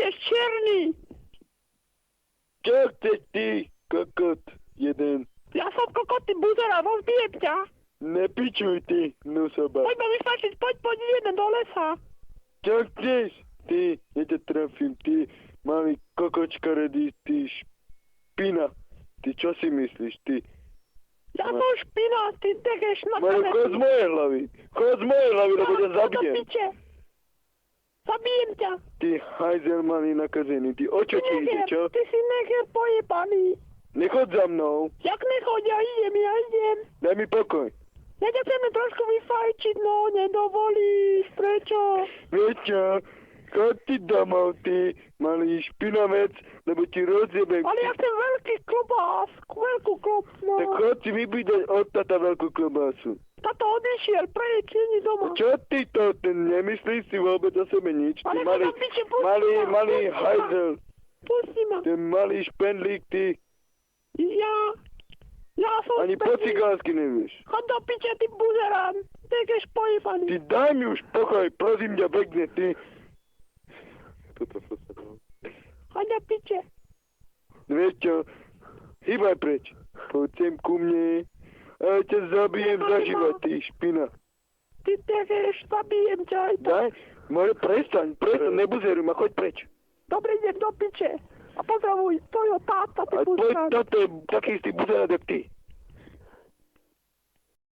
budeš čierny. Čo chceš ty, kokot jeden? Ja som kokot, ty buzera, rozbijem ťa. Nepičuj ty, nusoba. Poď ma vyflačiť, poď jeden do lesa. Čo chceš? Ty, ja ťa trafím, ty malý kokočkaredý, ty špina. Ty čo si myslíš, ty? Ja som špina, ty tekeš na Mario, chod z mojej hlavy. Chod z mojej hlavy, lebo ťa zabijem. Zabijem ťa. Ty hajzel malý nakazený, ty o čo ti ide, čo? Ty si necher pojebaný. Nechod za mnou. Jak nechod, ja idem. Daj mi pokoj. Ja ťa chceme trošku vyfajčiť, no nedovolíš, prečo? Vieš čo? Chod ty domov, ty malý špinovec, lebo ti rozjebem. Ale ja chcem veľký klobás, veľkú klobásu. Tak chod si vybídať od tata veľkú klobásu. Tato odišiel, preč, není doma. Čo ty to, ten nemyslíš si vôbec o sebe nič, ty Ale malý hajzel. Pusti ma. Ten malý špendlík, ty. Ja som ani po cigánsky nevieš. Chod do piče, ty buzerán. Tekeš pojebaný. Ty daj mi už pokoj, prosím ťa pekne, ty. Chod do piče. Vieš čo, hýbaj preč. Poď sem ku mne. A ja ťa zabijem za život, ty špina. Ty tekeš, zabijem ťa aj tak. Daj, môže prestaň, nebuzeruj ma, choď preč. Dobre, idem do piče. A pozdravuj tvojho táta, ty A buzerán. toto je taký istý buzerán, jak ty.